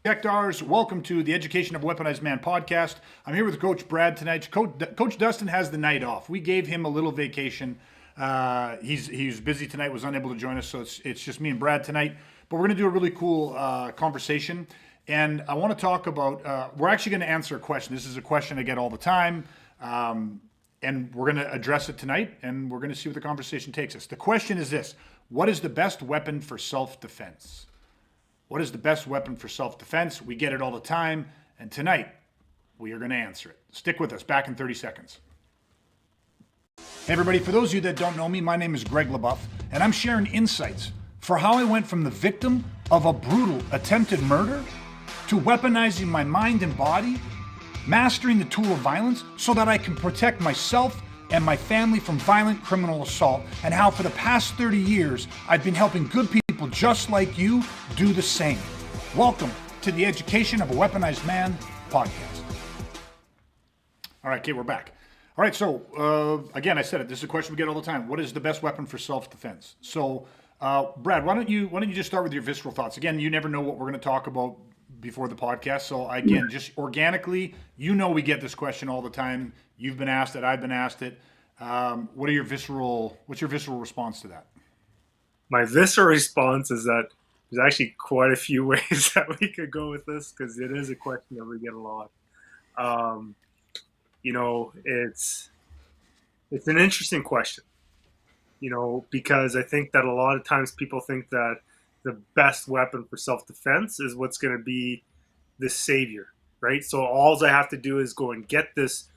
Hectars, welcome to the Education of a Weaponized Man podcast. I'm here with Coach Brad tonight. Coach Dustin has the night off. We gave him a little vacation. He's busy tonight, was unable to join us, so it's just me and Brad tonight. But we're going to do a really cool conversation, and I want to talk about. We're actually going to answer a question. This is a question I get all the time, and we're going to address it tonight, and we're going to see where the conversation takes us. The question is this: what is the best weapon for self-defense? What is the best weapon for self-defense? We get it all the time, and tonight we are going to answer it. Stick with us. Back in 30 seconds. Hey everybody, for those of you that don't know me, my name is Greg LeBuff, and I'm sharing insights for how I went from the victim of a brutal attempted murder to weaponizing my mind and body, mastering the tool of violence so that I can protect myself and my family from violent criminal assault, and how for the past 30 years I've been helping good people just like you do the same. Welcome to the Education of a Weaponized Man podcast. All right, okay, we're back. All right, so again, I said it. This is a question we get all the time. What is the best weapon for self-defense? So, Brad, why don't you just start with your visceral thoughts? Again, you never know what we're going to talk about before the podcast. So again, just organically, we get this question all the time. You've been asked it. I've been asked it. What's your visceral response to that? My visceral response is that there's actually quite a few ways that we could go with this, because it is a question that we get a lot. It's an interesting question, because I think that a lot of times people think that the best weapon for self-defense is what's going to be the savior, right? So all I have to do is go and get this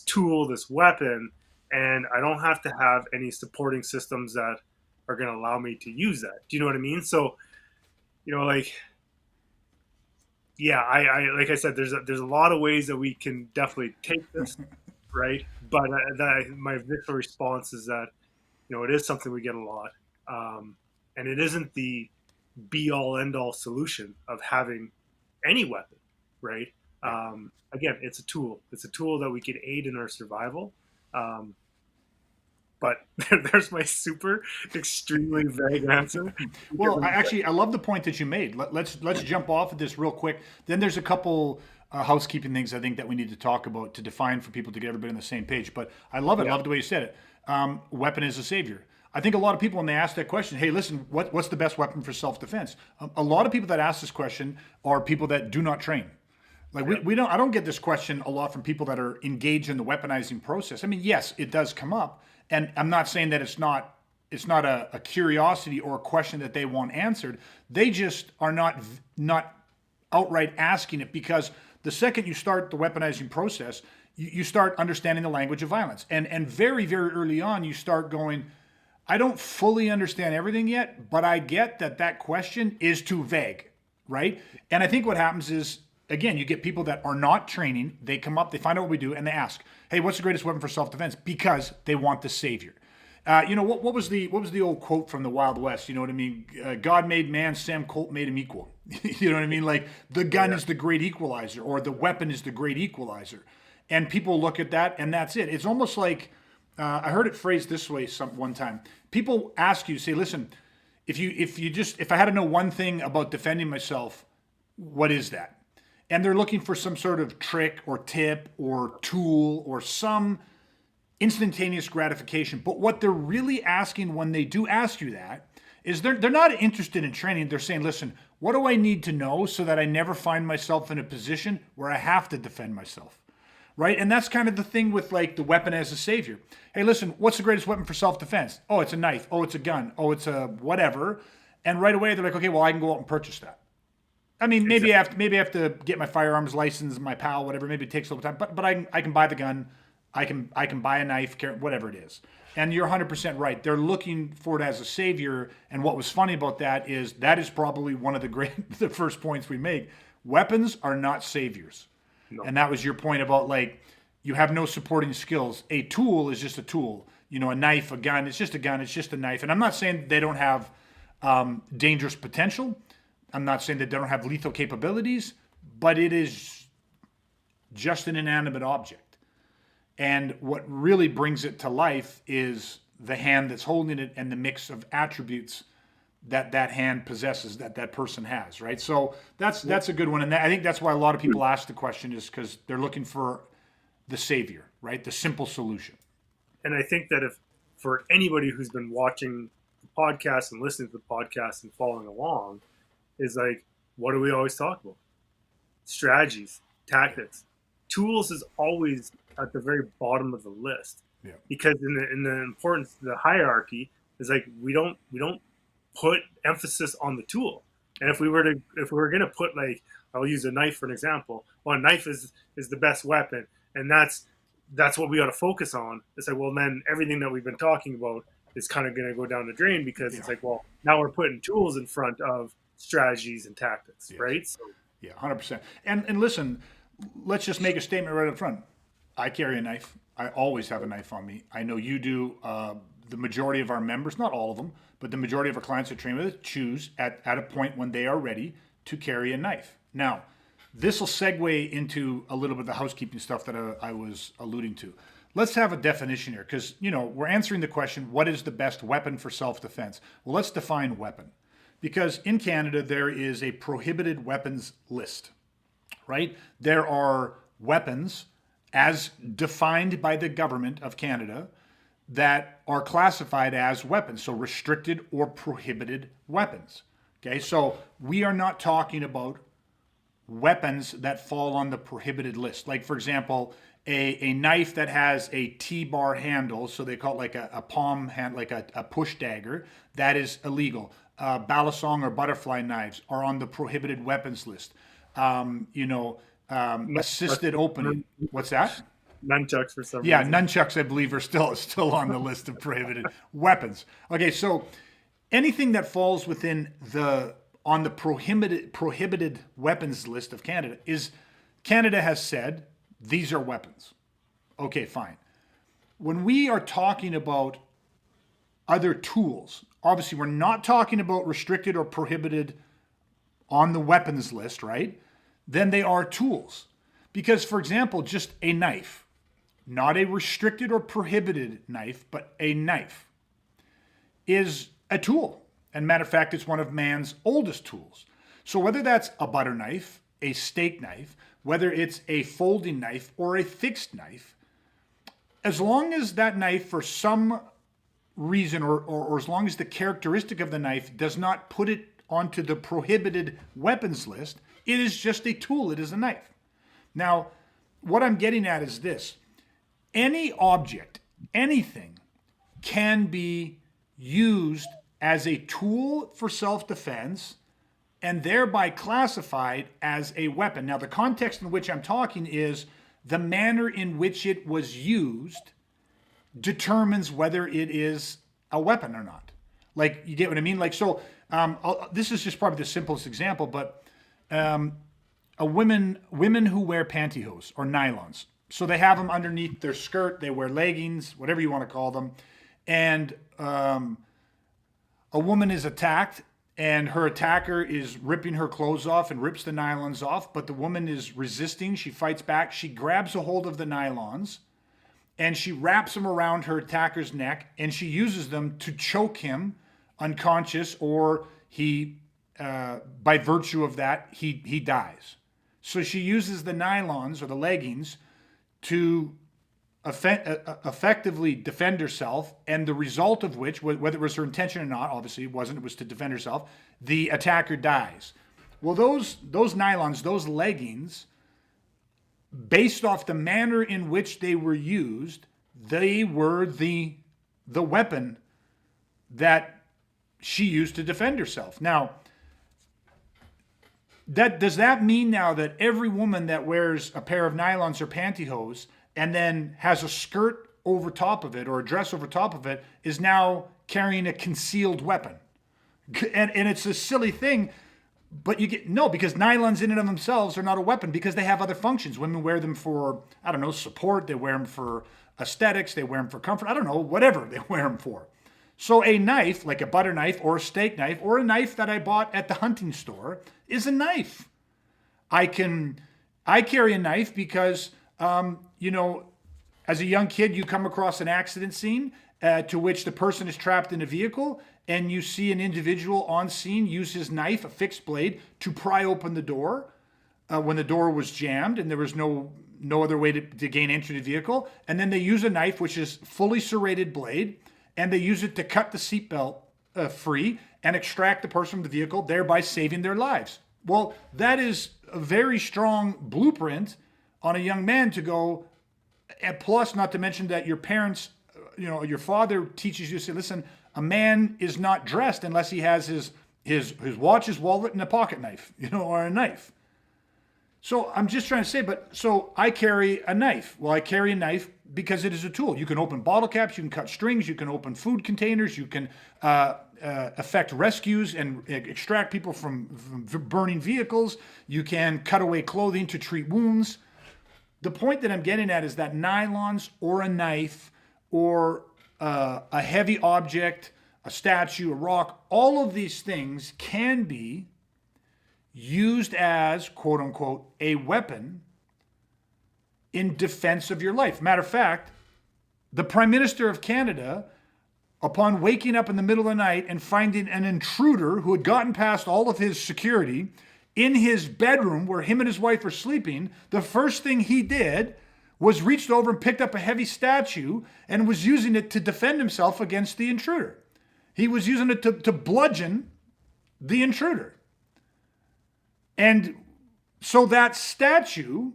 tool, this weapon, and I don't have to have any supporting systems that are going to allow me to use that. Do you know what I mean? So, like I said, there's a lot of ways that we can definitely take this, right? But my visceral response is that it is something we get a lot, and it isn't the be all end all solution of having any weapon, right? Again, it's a tool. It's a tool that we can aid in our survival. But there's my super extremely vague answer. Well, I love the point that you made. Let's jump off of this real quick. Then there's a couple housekeeping things I think that we need to talk about to define for people to get everybody on the same page. But I love it. I love the way you said it. Weapon is a savior. I think a lot of people, when they ask that question, hey, listen, what's the best weapon for self-defense? A lot of people that ask this question are people that do not train. Like I don't get this question a lot from people that are engaged in the weaponizing process. I mean, yes, it does come up, and I'm not saying that it's not a curiosity or a question that they want answered. They just are not outright asking it, because the second you start the weaponizing process, you start understanding the language of violence, and very, very early on you start going, I don't fully understand everything yet, but I get that question is too vague, right? And I think what happens is, again, you get people that are not training. They come up, they find out what we do, and they ask, hey, what's the greatest weapon for self-defense? Because they want the savior. What was the old quote from the Wild West? You know what I mean? God made man, Sam Colt made him equal. You know what I mean? Like, the gun is the great equalizer, or the weapon is the great equalizer. And people look at that, and that's it. It's almost like, I heard it phrased this way one time. People ask you, say, listen, if I had to know one thing about defending myself, what is that? And they're looking for some sort of trick or tip or tool or some instantaneous gratification. But what they're really asking when they do ask you that is they're not interested in training. They're saying, listen, what do I need to know so that I never find myself in a position where I have to defend myself? Right? And that's kind of the thing with, like, the weapon as a savior. Hey, listen, what's the greatest weapon for self-defense? Oh, it's a knife. Oh, it's a gun. Oh, it's a whatever. And right away they're like, okay, well, I can go out and purchase that. I mean, maybe I have to get my firearms license, my PAL, whatever. Maybe it takes a little time, but I can buy the gun. I can buy a knife, whatever it is. And you're 100% right. They're looking for it as a savior. And what was funny about that is probably one of the first points we make. Weapons are not saviors. No. And that was your point about, like, you have no supporting skills. A tool is just a tool. A knife, a gun, it's just a gun, it's just a knife. And I'm not saying they don't have dangerous potential. I'm not saying that they don't have lethal capabilities, but it is just an inanimate object. And what really brings it to life is the hand that's holding it and the mix of attributes that hand possesses, that person has, right? So that's a good one, and I think that's why a lot of people ask the question, is because they're looking for the savior, right? The simple solution. And I think that if for anybody who's been watching the podcast and listening to the podcast and following along, is like, what do we always talk about? Strategies, tactics, tools is always at the very bottom of the list. Yeah. Because in the importance, the hierarchy is like we don't put emphasis on the tool. And if we were gonna put, like, I'll use a knife for an example. Well, a knife is the best weapon, and that's what we got to focus on. It's like, well, then everything that we've been talking about is kind of going to go down the drain, because it's like, well, now we're putting tools in front of strategies and tactics, right? So, yeah, 100%. And listen, let's just make a statement right up front. I carry a knife. I always have a knife on me. I know you do. The majority of our members, not all of them, but the majority of our clients that train with us choose at a point when they are ready to carry a knife. Now, this will segue into a little bit of the housekeeping stuff that I was alluding to. Let's have a definition here, because, we're answering the question, what is the best weapon for self-defense? Well, let's define weapon. Because in Canada, there is a prohibited weapons list, right? There are weapons as defined by the government of Canada that are classified as weapons, so restricted or prohibited weapons. Okay, so we are not talking about weapons that fall on the prohibited list. Like, for example, a knife that has a T-bar handle, so they call it like a palm hand, like a push dagger, that is illegal. Balisong or butterfly knives are on the prohibited weapons list. Assisted opening. What's that? Nunchucks for some reason. Yeah, nunchucks, I believe, are still on the list of prohibited weapons. Okay, so anything that falls within on the prohibited weapons list of Canada Canada has said these are weapons. Okay, fine. When we are talking about other tools, obviously we're not talking about restricted or prohibited on the weapons list, right? Then they are tools. Because, for example, just a knife, not a restricted or prohibited knife, but a knife, is a tool. And matter of fact, it's one of man's oldest tools. So whether that's a butter knife, a steak knife, whether it's a folding knife or a fixed knife, as long as that knife, for some reason, or as long as the characteristic of the knife does not put it onto the prohibited weapons list, it is just a tool. It is a knife. Now, what I'm getting at is this. Any object, anything, can be used as a tool for self-defense and thereby classified as a weapon. Now, the context in which I'm talking is the manner in which it was used determines whether it is a weapon or not. Like, you get what I mean? Like, so this is just probably the simplest example, but women who wear pantyhose or nylons, so they have them underneath their skirt, they wear leggings, whatever you want to call them, and a woman is attacked, and her attacker is ripping her clothes off and rips the nylons off, but the woman is resisting. She fights back. She grabs a hold of the nylons, and she wraps them around her attacker's neck, and she uses them to choke him unconscious, or he, by virtue of that, he dies. So she uses the nylons or the leggings to effectively defend herself, and the result of which, whether it was her intention or not, obviously it wasn't, it was to defend herself, the attacker dies. Well, those nylons, those leggings, based off the manner in which they were used, they were the weapon that she used to defend herself. Now, does that mean now that every woman that wears a pair of nylons or pantyhose and then has a skirt over top of it or a dress over top of it is now carrying a concealed weapon? And it's a silly thing, but because nylons in and of themselves are not a weapon, because they have other functions. Women wear them for, I don't know, support. They wear them for aesthetics. They wear them for comfort. I don't know, whatever they wear them for. So a knife, like a butter knife or a steak knife or a knife that I bought at the hunting store, is a knife. I carry a knife because, as a young kid, you come across an accident scene to which the person is trapped in a vehicle, and you see an individual on scene use his knife, a fixed blade, to pry open the door when the door was jammed and there was no other way to gain entry to the vehicle. And then they use a knife, which is fully serrated blade, and they use it to cut the seatbelt free and extract the person from the vehicle, thereby saving their lives. Well, that is a very strong blueprint on a young man to go. And plus, not to mention that your parents, your father teaches you to say, listen, a man is not dressed unless he has his watch, his wallet, and a pocket knife, or a knife. So I'm just trying to say, so I carry a knife. Well, I carry a knife because it is a tool. You can open bottle caps, you can cut strings, you can open food containers, you can effect rescues and extract people from burning vehicles. You can cut away clothing to treat wounds. The point that I'm getting at is that nylons or a knife or a heavy object, a statue, a rock, all of these things can be used as, quote unquote, a weapon in defense of your life. Matter of fact, the Prime Minister of Canada, upon waking up in the middle of the night and finding an intruder who had gotten past all of his security in his bedroom where him and his wife are sleeping, the first thing he did was reached over and picked up a heavy statue and was using it to defend himself against the intruder. He was using it to bludgeon the intruder. And so that statue,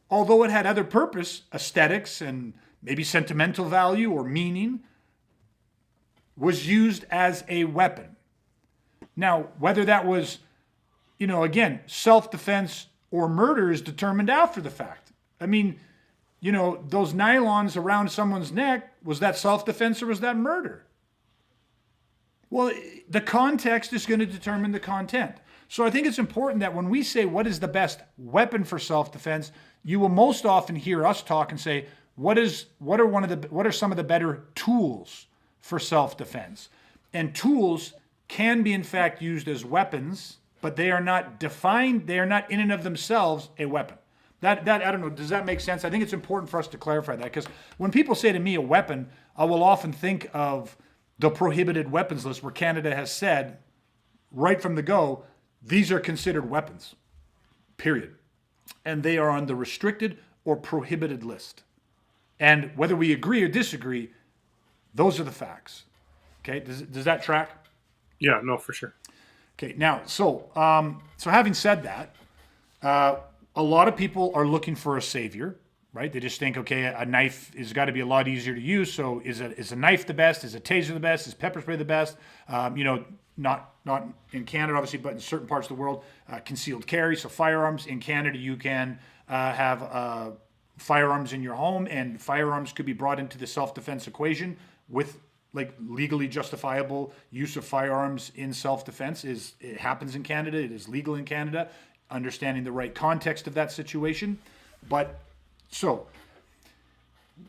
although it had other purpose, aesthetics and maybe sentimental value or meaning, was used as a weapon. Now, whether that was, again, self-defense or murder is determined after the fact. I mean, those nylons around someone's neck, was that self-defense or was that murder? Well, the context is going to determine the content. So I think it's important that when we say what is the best weapon for self-defense, you will most often hear us talk and say, what are some of the better tools for self-defense? And tools can be in fact used as weapons, but they are not defined, they are not in and of themselves a weapon. That I don't know, does that make sense? I think it's important for us to clarify that, because when people say to me a weapon, I will often think of the prohibited weapons list where Canada has said right from the go, these are considered weapons, period. And they are on the restricted or prohibited list. And whether we agree or disagree, those are the facts. Okay, does that track? Yeah, no, for sure. Okay, now, so having said that, a lot of people are looking for a savior, right? They just think, okay, a knife has got to be a lot easier to use. So is a knife the best? Is a taser the best? Is pepper spray the best? Not in Canada, obviously, but in certain parts of the world, concealed carry. So firearms in Canada, you can have firearms in your home, and firearms could be brought into the self-defense equation with legally justifiable use of firearms in self-defense. It happens in Canada. It is legal in Canada. Understanding the right context of that situation. But so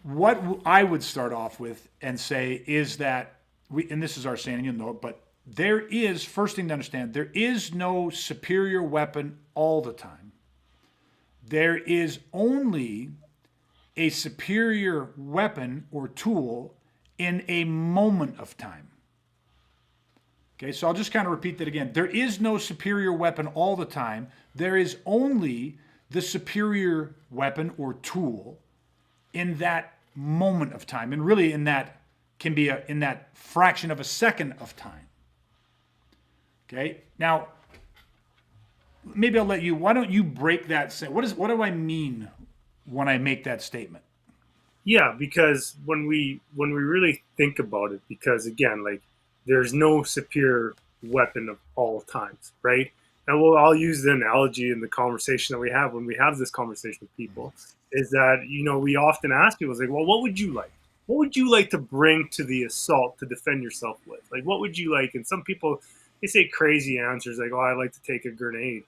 what I would start off with and say is that and this is our saying, but there is, first thing to understand, there is no superior weapon all the time. There is only a superior weapon or tool in a moment of time. Okay, so I'll just kind of repeat that again. There is no superior weapon all the time. There is only the superior weapon or tool in that moment of time. And really in that in that fraction of a second of time. Okay, now maybe I'll let you, why don't you break that? What do I mean when I make that statement? Yeah, because when we really think about it, because again, there's no superior weapon of all times, right? And I'll use the analogy in the conversation that we have when we have this conversation with people, is that, we often ask people, well, what would you like? What would you like to bring to the assault to defend yourself with? What would you like? And some people, they say crazy answers like, oh, I'd like to take a grenade.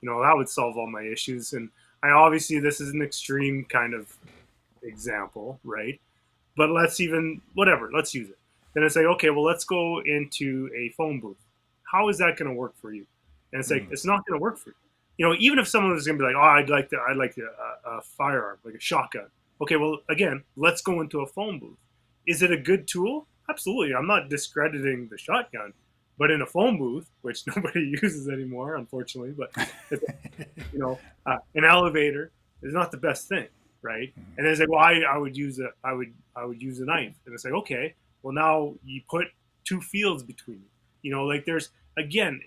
That would solve all my issues. And obviously this is an extreme kind of example, right? But let's use it. Then it's okay, well, let's go into a phone booth. How is that going to work for you? And it's it's not going to work for you. Even if someone was going to be like, oh, I'd like a firearm, like a shotgun. Okay, well, again, let's go into a phone booth. Is it a good tool? absolutely, I'm not discrediting the shotgun, but in a phone booth, which nobody uses anymore, unfortunately, but it's, an elevator is not the best thing, right? And it's like, well, I would use I would use a knife, and it's like, okay, well now you put two fields between you. Like there's again,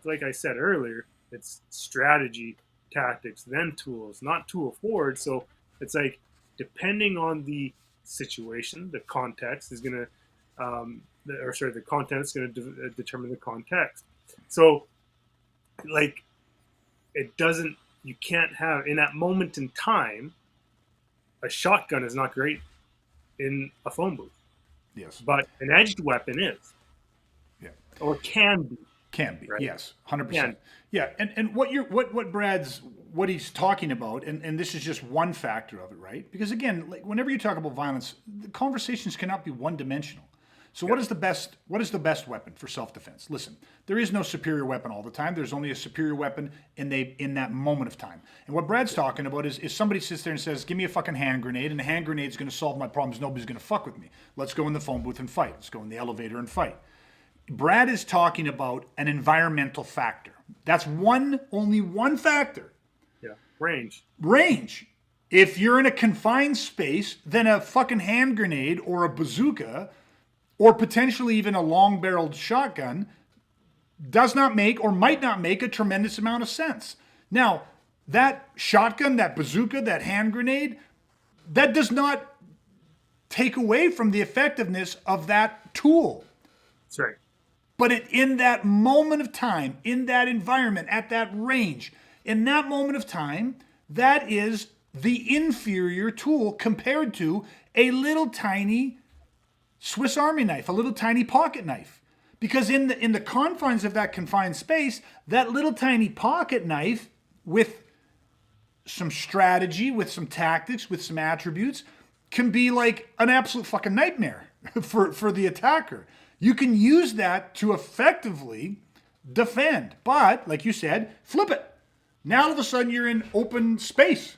like I said earlier, it's strategy, tactics, then tools, not tool forward. So it's like depending on the situation, the context is going to, the content is going to determine the context. So, like, it doesn't, you can't have, in that moment in time, a shotgun is not great in a phone booth. Yes. But an edged weapon is. Yeah. Or can be. Can be, right? yes, 100%. Yeah, and what he's talking about, and this is just one factor of it, right? Because again, like whenever you talk about violence, the conversations cannot be one dimensional. So what is the best weapon for self-defense? Listen, there is no superior weapon all the time. There's only a superior weapon in that moment of time. And what Brad's talking about is somebody sits there and says, give me a fucking hand grenade, and the hand grenade is going to solve my problems. Nobody's going to fuck with me. Let's go in the phone booth and fight. Let's go in the elevator and fight. Brad is talking about an environmental factor. That's only one factor. Yeah, range. Range. If you're in a confined space, then a fucking hand grenade or a bazooka or potentially even a long-barreled shotgun does not make or might not make a tremendous amount of sense. Now, that shotgun, that bazooka, that hand grenade, that does not take away from the effectiveness of that tool. That's right. But in that moment of time, in that environment, at that range, in that moment of time, that is the inferior tool compared to a little tiny Swiss Army knife, a little tiny pocket knife. Because in the confines of that confined space, that little tiny pocket knife with some strategy, with some tactics, with some attributes, can be like an absolute fucking nightmare for the attacker. You can use that to effectively defend. But, like you said, flip it. Now all of a sudden you're in open space.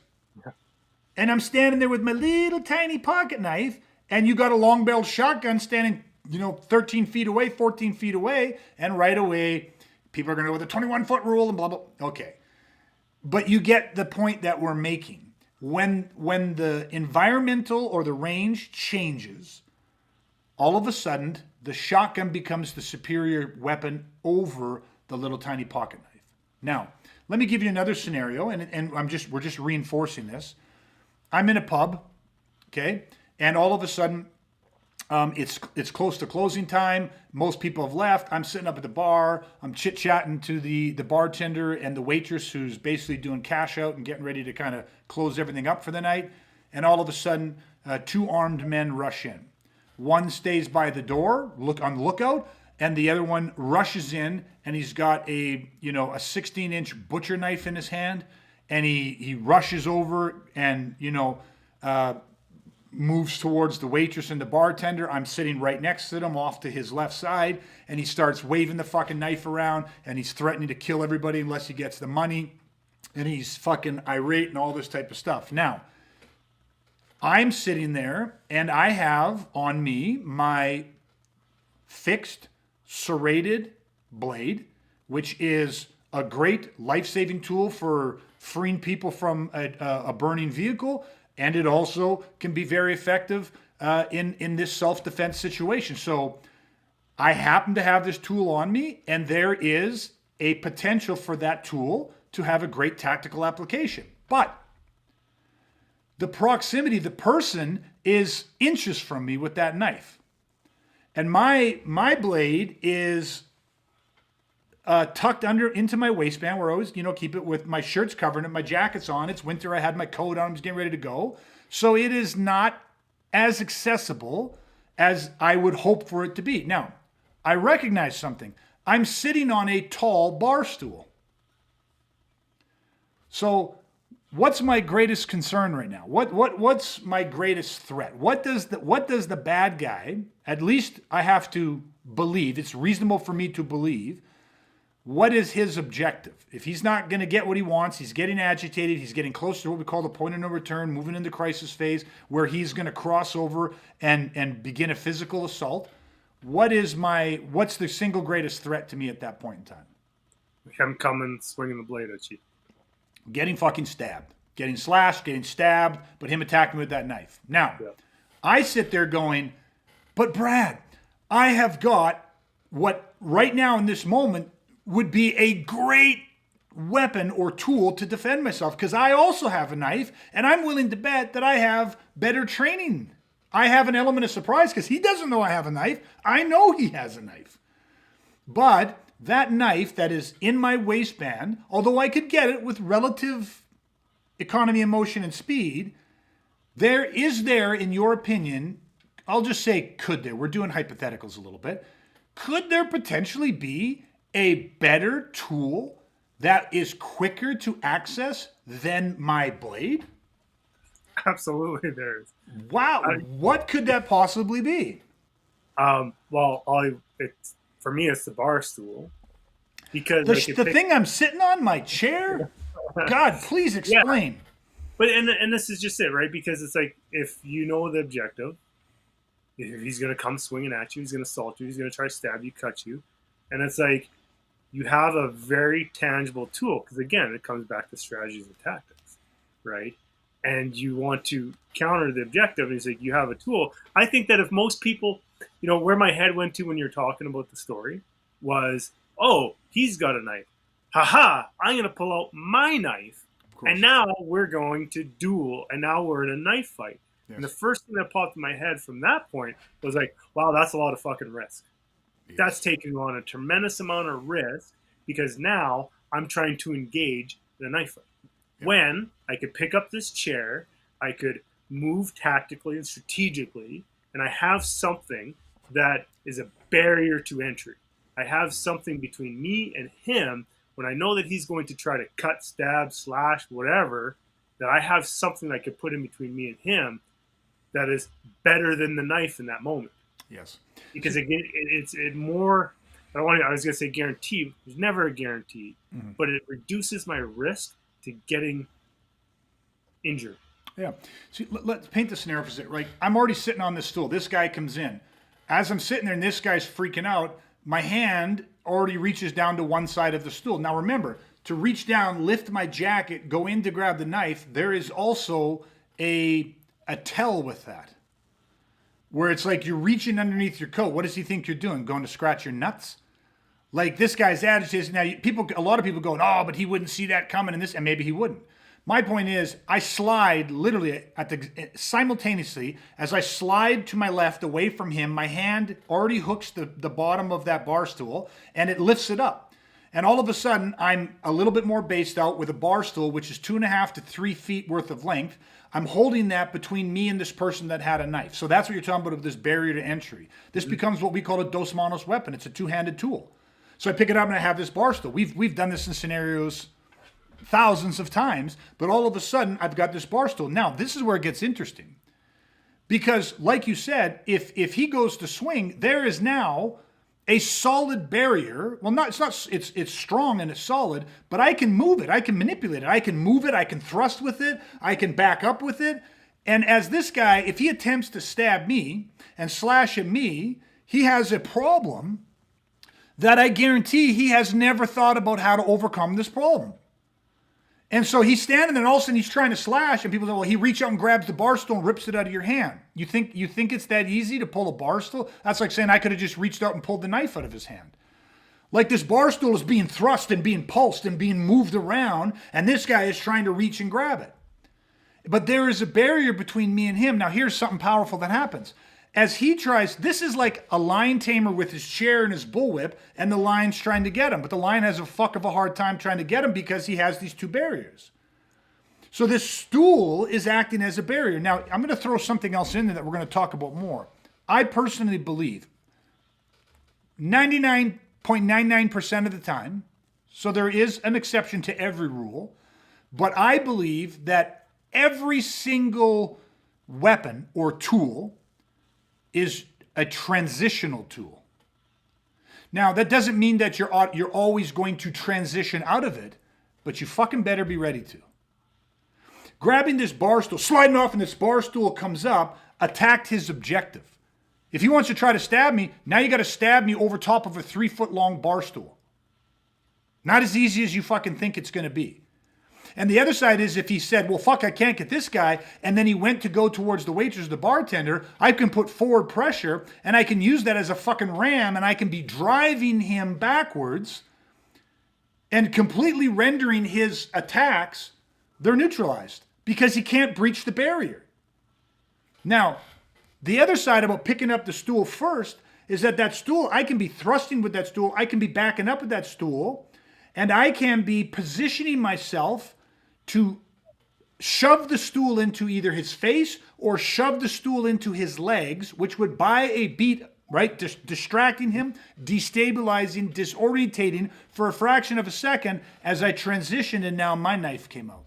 And I'm standing there with my little tiny pocket knife, and you got a long-barreled shotgun standing, 13 feet away, 14 feet away, and right away people are going to go with the 21-foot rule and blah, blah. Okay. But you get the point that we're making. When the environmental or the range changes, all of a sudden, the shotgun becomes the superior weapon over the little tiny pocket knife. Now, let me give you another scenario, and we're just reinforcing this. I'm in a pub, okay, and all of a sudden, it's close to closing time. Most people have left. I'm sitting up at the bar. I'm chit-chatting to the bartender and the waitress who's basically doing cash out and getting ready to kind of close everything up for the night. And all of a sudden, two armed men rush in. One stays by the door, on the lookout, and the other one rushes in, and he's got a 16-inch butcher knife in his hand, and he rushes over and moves towards the waitress and the bartender. I'm sitting right next to them, off to his left side, and he starts waving the fucking knife around, and he's threatening to kill everybody unless he gets the money, and he's fucking irate and all this type of stuff. Now, I'm sitting there, and I have on me my fixed serrated blade, which is a great life-saving tool for freeing people from a burning vehicle, and it also can be very effective in this self-defense situation. So I happen to have this tool on me, and there is a potential for that tool to have a great tactical application. But the proximity, the person is inches from me with that knife. And my blade is tucked into my waistband where I always, keep it with my shirt's covering it, my jacket's on. It's winter. I had my coat on. I'm just getting ready to go. So it is not as accessible as I would hope for it to be. Now, I recognize something. I'm sitting on a tall bar stool. So what's my greatest concern right now? What's my greatest threat? What does the bad guy, at least I have to believe, it's reasonable for me to believe, what is his objective? If he's not going to get what he wants, he's getting agitated, he's getting close to what we call the point of no return, moving into crisis phase, where he's going to cross over and begin a physical assault. What's the single greatest threat to me at that point in time? Him coming, swinging the blade at you. Getting fucking stabbed. Getting slashed, getting stabbed, but him attacking with that knife. Now, I sit there going, but Brad, I have got what right now in this moment would be a great weapon or tool to defend myself, because I also have a knife, and I'm willing to bet that I have better training. I have an element of surprise because he doesn't know I have a knife. I know he has a knife. But that knife that is in my waistband, although I could get it with relative economy of motion and speed, is there, in your opinion, I'll just say, could there? We're doing hypotheticals a little bit. Could there potentially be a better tool that is quicker to access than my blade? Absolutely, there is. Wow, what could that possibly be? For me, it's the bar stool, because the thing I'm sitting on, my chair. God, please explain. Yeah. But and this is just it, right? Because it's like, if you know the objective, if he's going to come swinging at you, he's going to assault you, he's going to try to stab you, cut you, and it's like you have a very tangible tool. Because again, it comes back to strategies and tactics, right? And you want to counter the objective, and it's like you have a tool. I think that if most people, where my head went to when you're talking about the story was, oh, he's got a knife. Haha, I'm going to pull out my knife, and now we're going to duel, and now we're in a knife fight. Yes. And the first thing that popped in my head from that point was like, wow, that's a lot of fucking risk. Yes. That's taking on a tremendous amount of risk, because now I'm trying to engage in a knife fight. Yeah. When I could pick up this chair, I could move tactically and strategically, and I have something that is a barrier to entry. I have something between me and him. When I know that he's going to try to cut, stab, slash, whatever, that I have something I could put in between me and him that is better than the knife in that moment. Yes. Because it's more, I was going to say guarantee. There's never a guarantee, but it reduces my risk to getting injured. Yeah. See, let's paint the scenario for a second, right? I'm already sitting on this stool. This guy comes in. As I'm sitting there and this guy's freaking out, my hand already reaches down to one side of the stool. Now remember, to reach down, lift my jacket, go in to grab the knife, there is also a tell with that. Where it's like you're reaching underneath your coat. What does he think you're doing? Going to scratch your nuts? Like, this guy's agitated. Now, a lot of people going, oh, but he wouldn't see that coming, and maybe he wouldn't. My point is, I slide literally simultaneously as I slide to my left away from him. My hand already hooks the bottom of that bar stool, and it lifts it up. And all of a sudden, I'm a little bit more based out with a bar stool, which is 2.5 to 3 feet worth of length. I'm holding that between me and this person that had a knife. So that's what you're talking about, of this barrier to entry. This becomes what we call a dos manos weapon. It's a two-handed tool. So I pick it up and I have this bar stool. We've done this in scenarios thousands of times, but all of a sudden I've got this bar stool. Now, this is where it gets interesting. Because like you said, if he goes to swing, there is now a solid barrier. Well, it's strong and it's solid, but I can move it. I can manipulate it. I can move it. I can thrust with it. I can back up with it. And as this guy, if he attempts to stab me and slash at me, he has a problem that I guarantee he has never thought about how to overcome this problem. And so he's standing there, and all of a sudden he's trying to slash, and people say, well, he reaches out and grabs the bar stool and rips it out of your hand. You think it's that easy to pull a bar stool? That's like saying I could have just reached out and pulled the knife out of his hand. Like, this bar stool is being thrust and being pulsed and being moved around, and this guy is trying to reach and grab it. But there is a barrier between me and him. Now, here's something powerful that happens. As he tries, this is like a lion tamer with his chair and his bullwhip, and the lion's trying to get him. But the lion has a fuck of a hard time trying to get him because he has these two barriers. So this stool is acting as a barrier. Now, I'm going to throw something else in there that we're going to talk about more. I personally believe 99.99% of the time, so there is an exception to every rule, but I believe that every single weapon or tool is a transitional tool. Now, that doesn't mean that you're always going to transition out of it, but you fucking better be ready to. Grabbing this bar stool, sliding off, and this bar stool comes up, attacked his objective. If he wants to try to stab me, now you got to stab me over top of a 3-foot long bar stool. Not as easy as you fucking think it's going to be. And the other side is if he said, well, fuck, I can't get this guy, and then he went to go towards the waitress, the bartender, I can put forward pressure, and I can use that as a fucking ram, and I can be driving him backwards and completely rendering his attacks, they're neutralized because he can't breach the barrier. Now, the other side about picking up the stool first is that stool, I can be thrusting with that stool, I can be backing up with that stool, and I can be positioning myself to shove the stool into either his face or shove the stool into his legs, which would buy a beat, right? Distracting him, destabilizing, disorientating for a fraction of a second as I transitioned and now my knife came out.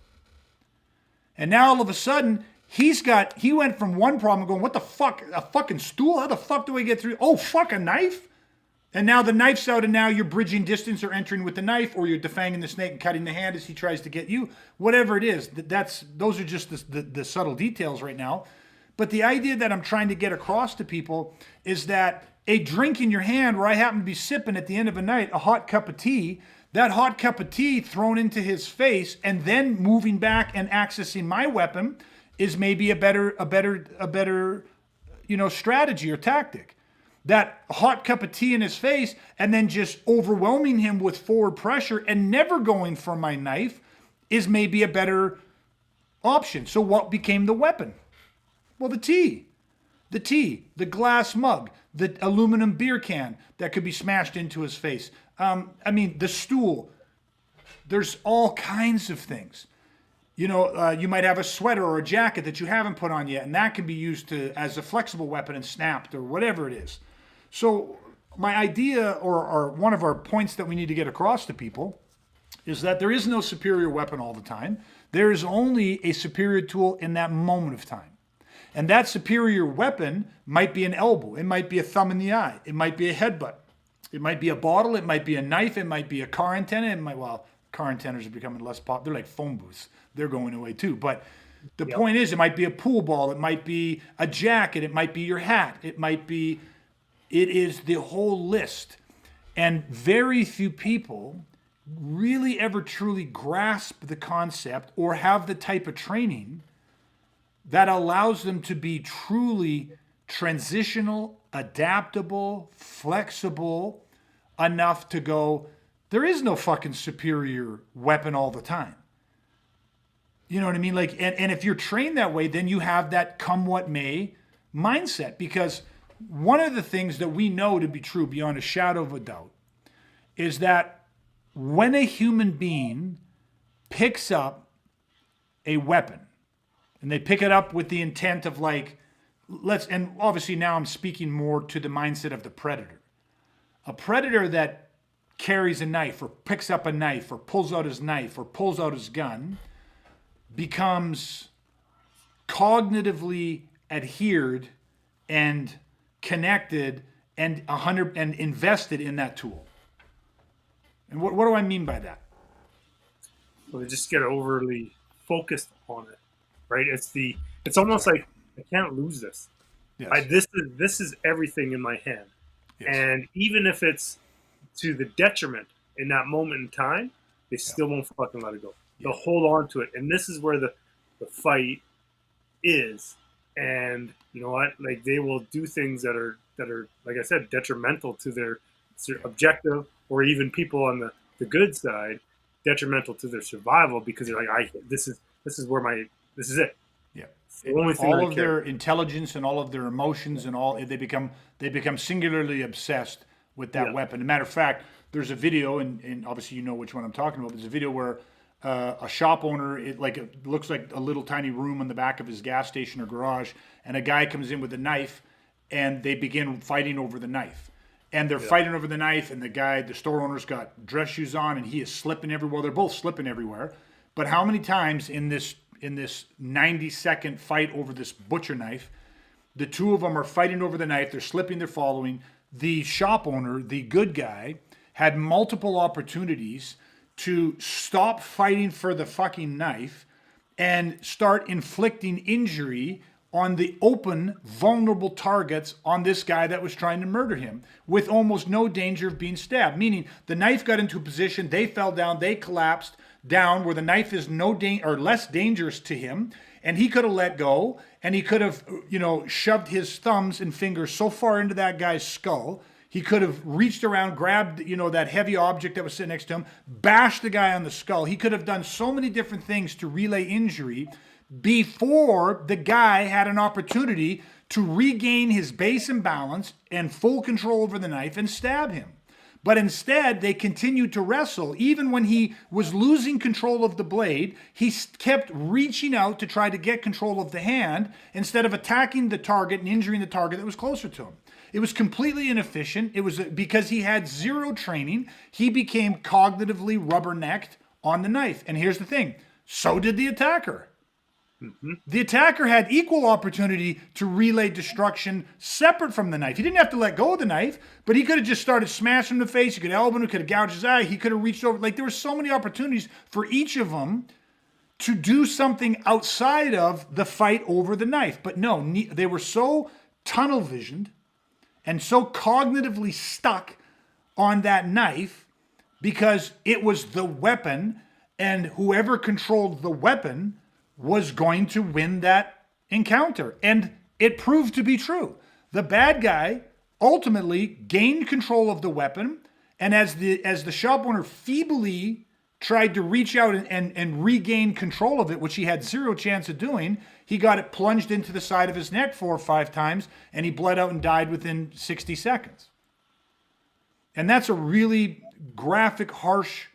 And now all of a sudden, he went from one problem going, what the fuck, a fucking stool? How the fuck do I get through? Oh, fuck, a knife? And now the knife's out and now you're bridging distance or entering with the knife or you're defanging the snake and cutting the hand as he tries to get you. Whatever it is, those are just the subtle details right now. But the idea that I'm trying to get across to people is that a drink in your hand where I happen to be sipping at the end of a night, a hot cup of tea, that hot cup of tea thrown into his face and then moving back and accessing my weapon is maybe a better strategy or tactic. That hot cup of tea in his face and then just overwhelming him with forward pressure and never going for my knife is maybe a better option. So what became the weapon? Well, the tea, the glass mug, the aluminum beer can that could be smashed into his face. The stool. There's all kinds of things. You might have a sweater or a jacket that you haven't put on yet, and that can be used as a flexible weapon and snapped or whatever it is. So my idea or one of our points that we need to get across to people is that there is no superior weapon all the time. There is only a superior tool in that moment of time. And that superior weapon might be an elbow. It might be a thumb in the eye. It might be a headbutt. It might be a bottle. It might be a knife. It might be a car antenna. Car antennas are becoming less popular. They're like phone booths. They're going away too. But the point is, it might be a pool ball. It might be a jacket. It might be your hat. It is the whole list. And very few people really ever truly grasp the concept or have the type of training that allows them to be truly transitional, adaptable, flexible enough to go, there is no fucking superior weapon all the time. You know what I mean? And if you're trained that way, then you have that come what may mindset. Because one of the things that we know to be true beyond a shadow of a doubt is that when a human being picks up a weapon, and they pick it up with the intent of and obviously now I'm speaking more to the mindset of the predator. A predator that carries a knife or picks up a knife or pulls out his knife or pulls out his gun becomes cognitively adhered and connected and invested in that tool. And what do I mean by that? Well, they just get overly focused on it, right? It's almost like I can't lose this. Yes. This is everything in my hand, Yes. and even if it's to the detriment in that moment in time, they still won't fucking let it go. They'll hold on to it, and this is where the fight is. And you know what? They will do things that are like I said, detrimental to their objective, or even people on the good side, detrimental to their survival because they're like, this is it. Yeah. The only thing all of their intelligence and all of their emotions and all they become singularly obsessed with that weapon. As a matter of fact, there's a video, and obviously you know which one I'm talking about. There's a video where a shop owner, it looks like a little tiny room on the back of his gas station or garage, and a guy comes in with a knife, and they begin fighting over the knife. And they're fighting over the knife, and the store owner's got dress shoes on, and he is slipping everywhere. They're both slipping everywhere. But how many times in this 90-second fight over this butcher knife, the two of them are fighting over the knife, they're slipping, they're following. the shop owner, the good guy, had multiple opportunities to stop fighting for the fucking knife and start inflicting injury on the open, vulnerable targets on this guy that was trying to murder him with almost no danger of being stabbed. Meaning the knife got into a position, they fell down, they collapsed down where the knife is or less dangerous to him, and he could have let go, and he could have, shoved his thumbs and fingers so far into that guy's skull. He could have reached around, grabbed, that heavy object that was sitting next to him, bashed the guy on the skull. He could have done so many different things to relay injury before the guy had an opportunity to regain his base and balance and full control over the knife and stab him. But instead, they continued to wrestle. Even when he was losing control of the blade, he kept reaching out to try to get control of the hand instead of attacking the target and injuring the target that was closer to him. It was completely inefficient. It was because he had zero training. He became cognitively rubbernecked on the knife. And here's the thing. So did the attacker. Mm-hmm. The attacker had equal opportunity to relay destruction separate from the knife. He didn't have to let go of the knife, but he could have just started smashing him in the face. He could have elbowed him, he could have gouged his eye. He could have reached over. Like, there were so many opportunities for each of them to do something outside of the fight over the knife. But no, they were so tunnel visioned and so cognitively stuck on that knife because it was the weapon, and whoever controlled the weapon was going to win that encounter. And it proved to be true. The bad guy ultimately gained control of the weapon, and as the shop owner feebly tried to reach out and regain control of it, which he had zero chance of doing, he got it plunged into the side of his neck 4 or 5 times, and he bled out and died within 60 seconds. And that's a really graphic, harsh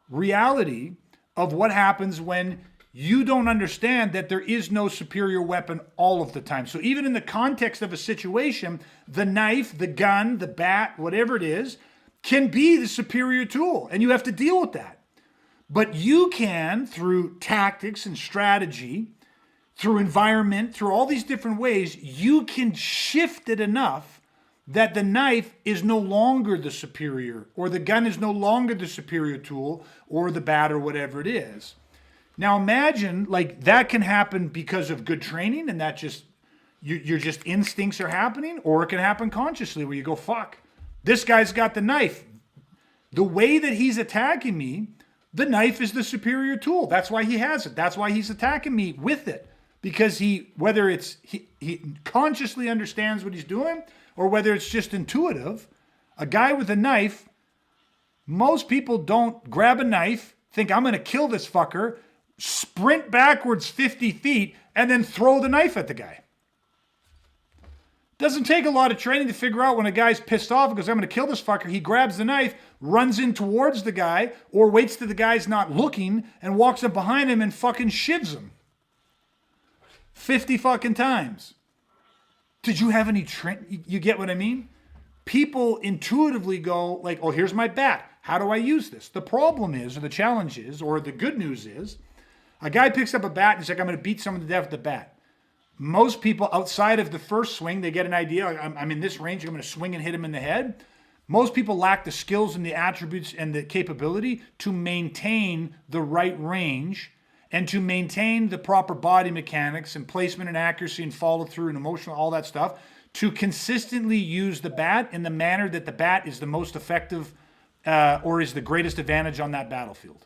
reality of what happens when you don't understand that there is no superior weapon all of the time. So even in the context of a situation, the knife, the gun, the bat, whatever it is, can be the superior tool, and you have to deal with that. But you can, through tactics and strategy, through environment, through all these different ways, you can shift it enough that the knife is no longer the superior, or the gun is no longer the superior tool, or the bat, or whatever it is. Now imagine, like, that can happen because of good training, and that just, your just instincts are happening, or it can happen consciously where you go, fuck, this guy's got the knife. The way that he's attacking me, the knife is the superior tool. That's why he has it. That's why he's attacking me with it. Because whether he consciously understands what he's doing, or whether it's just intuitive, a guy with a knife, most people don't grab a knife, think I'm going to kill this fucker, sprint backwards 50 feet, and then throw the knife at the guy. Doesn't take a lot of training to figure out when a guy's pissed off and goes, I'm going to kill this fucker. He grabs the knife, runs in towards the guy, or waits till the guy's not looking and walks up behind him and fucking shivs him. 50 fucking times. Did you have any training? You get what I mean? People intuitively go like, oh, here's my bat. How do I use this? The problem is, or the challenge is, or the good news is, a guy picks up a bat and he's like, I'm going to beat someone to death with the bat. Most people, outside of the first swing, they get an idea, I'm in this range, I'm going to swing and hit him in the head. Most people lack the skills and the attributes and the capability to maintain the right range and to maintain the proper body mechanics and placement and accuracy and follow through and emotional, all that stuff, to consistently use the bat in the manner that the bat is the most effective or is the greatest advantage on that battlefield.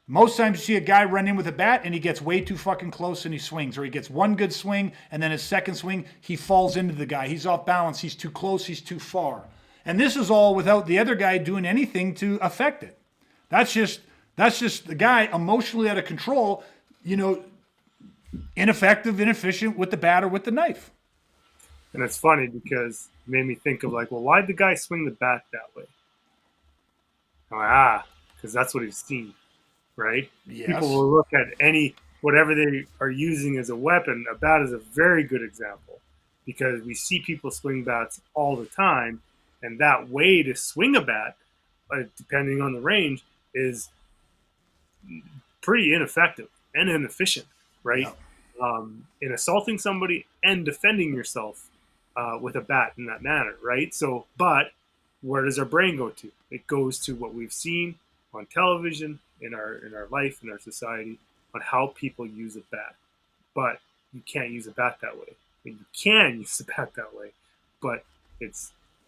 Most times you see a guy run in with a bat and he gets way too fucking close and he swings, or he gets one good swing and then his second swing, he falls into the guy. He's off balance. He's too close. He's too far. And this is all without the other guy doing anything to affect it. That's just the guy emotionally out of control, ineffective, inefficient with the bat or with the knife. And it's funny because it made me think of like, well, why'd the guy swing the bat that way? Because that's what he's seen. Right? Yes. People will look at whatever they are using as a weapon. A bat is a very good example because we see people swing bats all the time, and that way to swing a bat, depending on the range, is pretty ineffective and inefficient, right? Yeah. In assaulting somebody and defending yourself with a bat in that manner, right? So, but where does our brain go to? It goes to what we've seen on television, in our life, in our society, on how people use a bat. But you can't use a bat that way. I mean, you can use a bat that way, but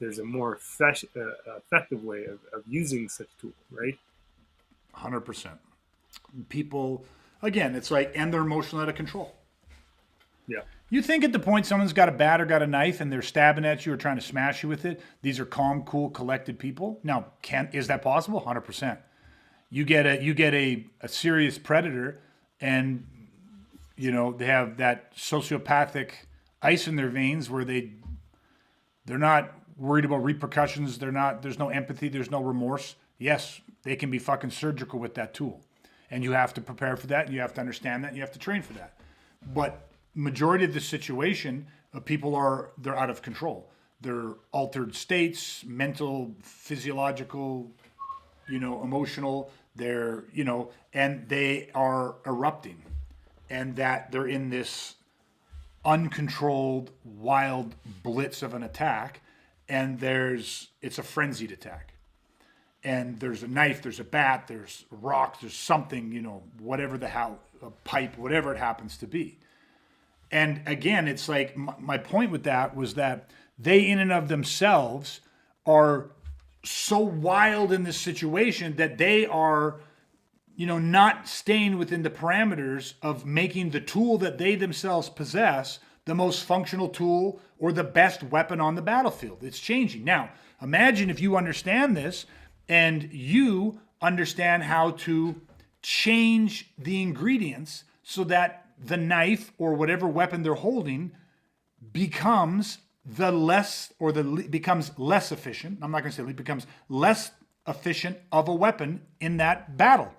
there's a more effective way of using such a tool, right? 100%. People, again, it's like, and they're emotionally out of control. Yeah. You think at the point someone's got a bat or got a knife and they're stabbing at you or trying to smash you with it, these are calm, cool, collected people? Now, is that possible? 100%. You get a serious predator and they have that sociopathic ice in their veins where they're not worried about repercussions, there's no empathy, there's no remorse. Yes, they can be fucking surgical with that tool. And you have to prepare for that, and you have to understand that, and you have to train for that. But majority of the situation, they're out of control. They're altered states, mental, physiological, emotional. They're, and they are erupting, and that they're in this uncontrolled, wild blitz of an attack, and it's a frenzied attack. And there's a knife, there's a bat, there's a rock, there's something, whatever the hell, a pipe, whatever it happens to be. And again, it's like my point with that was that they in and of themselves are so wild in this situation that they are, not staying within the parameters of making the tool that they themselves possess the most functional tool or the best weapon on the battlefield. It's changing. Now, imagine if you understand this and you understand how to change the ingredients so that the knife or whatever weapon they're holding becomes becomes less efficient. I'm not going to say it becomes less efficient of a weapon in that battle.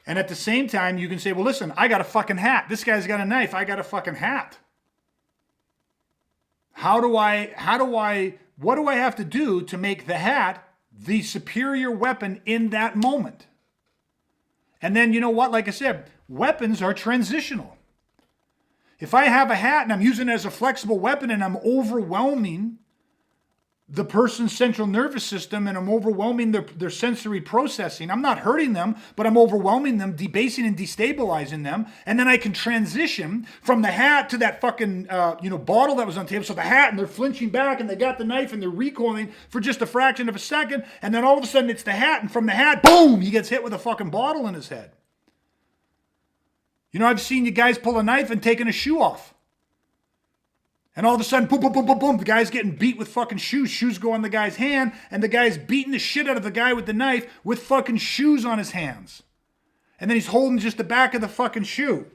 And at the same time, you can say, well, listen, I got a fucking hat. This guy's got a knife. I got a fucking hat. What do I have to do to make the hat the superior weapon in that moment? And then, you know what? Like I said, weapons are transitional. If I have a hat and I'm using it as a flexible weapon and I'm overwhelming the person's central nervous system and I'm overwhelming their sensory processing, I'm not hurting them, but I'm overwhelming them, debasing and destabilizing them. And then I can transition from the hat to that fucking, bottle that was on the table. So the hat, and they're flinching back and they got the knife and they're recoiling for just a fraction of a second. And then all of a sudden it's the hat. And from the hat, boom, he gets hit with a fucking bottle in his head. I've seen you guys pull a knife and taking a shoe off. And all of a sudden, boom, boom, boom, boom, boom, the guy's getting beat with fucking shoes. Shoes go on the guy's hand, and the guy's beating the shit out of the guy with the knife with fucking shoes on his hands. And then he's holding just the back of the fucking shoe.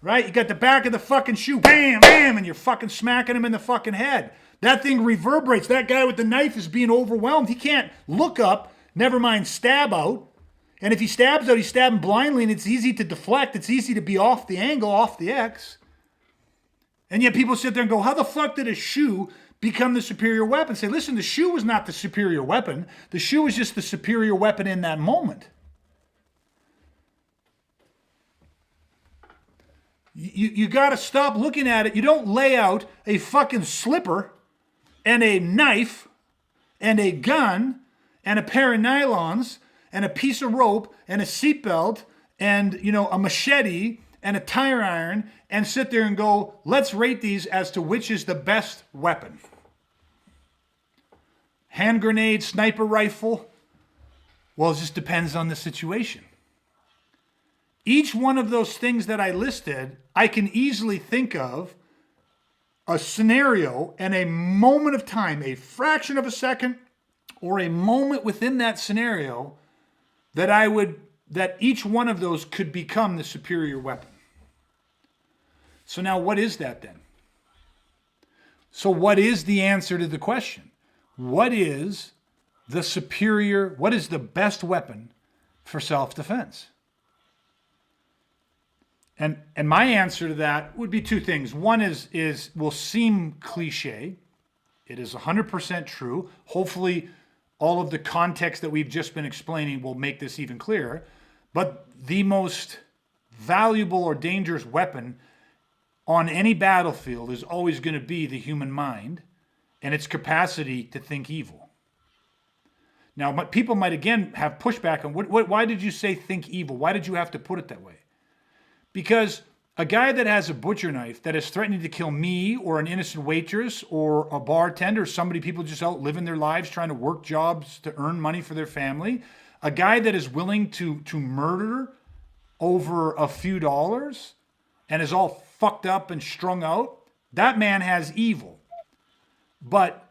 Right? You got the back of the fucking shoe, bam, bam, and you're fucking smacking him in the fucking head. That thing reverberates. That guy with the knife is being overwhelmed. He can't look up, never mind stab out. And if he stabs out, he's stabbing blindly, and it's easy to deflect. It's easy to be off the angle, off the X. And yet people sit there and go, how the fuck did a shoe become the superior weapon? Say, listen, the shoe was not the superior weapon. The shoe was just the superior weapon in that moment. You got to stop looking at it. You don't lay out a fucking slipper and a knife and a gun and a pair of nylons and a piece of rope and a seatbelt and, a machete and a tire iron and sit there and go, let's rate these as to which is the best weapon. Hand grenade, sniper rifle. Well, it just depends on the situation. Each one of those things that I listed, I can easily think of a scenario and a moment of time, a fraction of a second, or a moment within that scenario that each one of those could become the superior weapon. So now what is that then? So what is the answer to the question? What is the best weapon for self-defense? And my answer to that would be two things. One will seem cliche. It is 100% true. Hopefully all of the context that we've just been explaining will make this even clearer. But the most valuable or dangerous weapon on any battlefield is always going to be the human mind and its capacity to think evil. Now, people might again have pushback on why did you say think evil? Why did you have to put it that way? Because a guy that has a butcher knife that is threatening to kill me or an innocent waitress or a bartender, somebody, people just out living their lives trying to work jobs to earn money for their family, a guy that is willing to murder over a few dollars and is all fucked up and strung out, that man has evil. But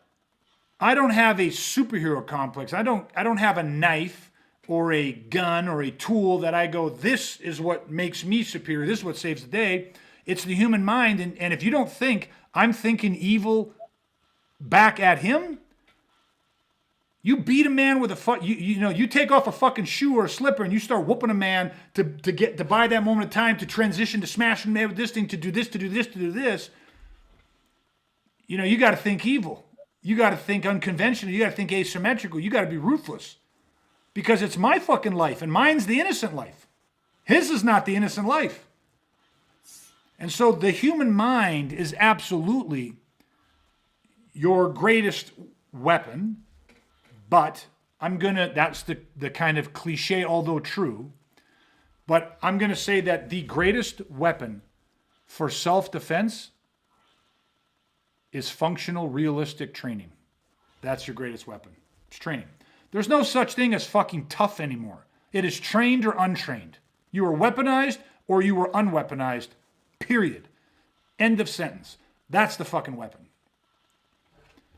I don't have a superhero complex. I don't have a knife or a gun or a tool that I go, this is what makes me superior. This is what saves the day. It's the human mind. And if you don't think I'm thinking evil back at him, you beat a man with you take off a fucking shoe or a slipper and you start whooping a man to buy that moment of time to transition to smashing a man with this thing, to do this, to do this, to do this. You got to think evil. You got to think unconventional. You got to think asymmetrical. You got to be ruthless. Because it's my fucking life, and mine's the innocent life. His is not the innocent life. And so the human mind is absolutely your greatest weapon, but that's the kind of cliche, although true, but I'm going to say that the greatest weapon for self-defense is functional, realistic training. That's your greatest weapon. It's training. There's no such thing as fucking tough anymore. It is trained or untrained. You are weaponized or you were unweaponized, period. End of sentence. That's the fucking weapon.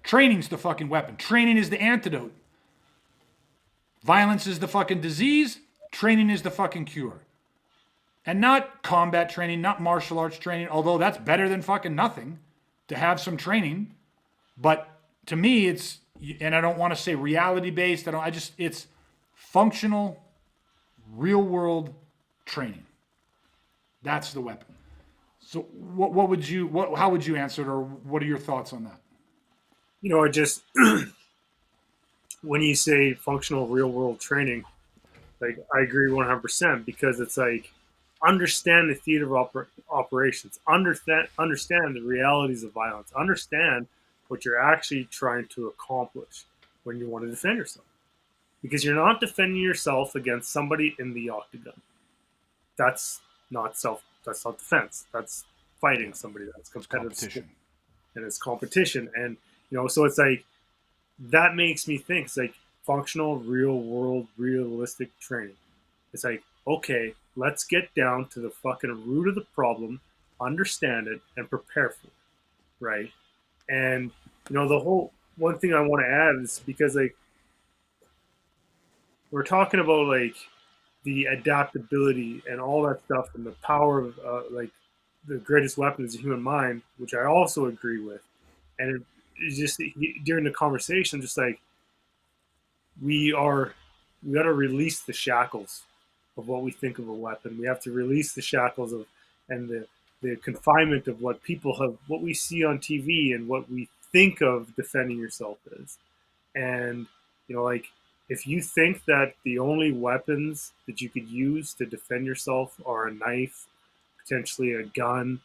Training's the fucking weapon. Training is the antidote. Violence is the fucking disease. Training is the fucking cure. And not combat training, not martial arts training, although that's better than fucking nothing to have some training. But to me, it's, and I don't want to say reality based, it's functional, real world training. That's the weapon. So how would you answer it, or what are your thoughts on that? Just when you say functional real world training, like I agree 100% because it's like understand the theater of operations, understand the realities of violence, understand what you're actually trying to accomplish when you want to defend yourself. Because you're not defending yourself against somebody in the octagon. That's not defense. That's fighting somebody. That's competitive sport. And it's competition. And so it's like that makes me think it's like functional, real world, realistic training. It's like, okay, let's get down to the fucking root of the problem, understand it, and prepare for it. Right? And the whole one thing I want to add is because like we're talking about like the adaptability and all that stuff and the power of like the greatest weapon is the human mind, which I also agree with. And it's just during the conversation, just like we got to release the shackles of what we think of a weapon. We have to release the shackles of and the confinement of what we see on TV and what we think of defending yourself is. And, like if you think that the only weapons that you could use to defend yourself are a knife, potentially a gun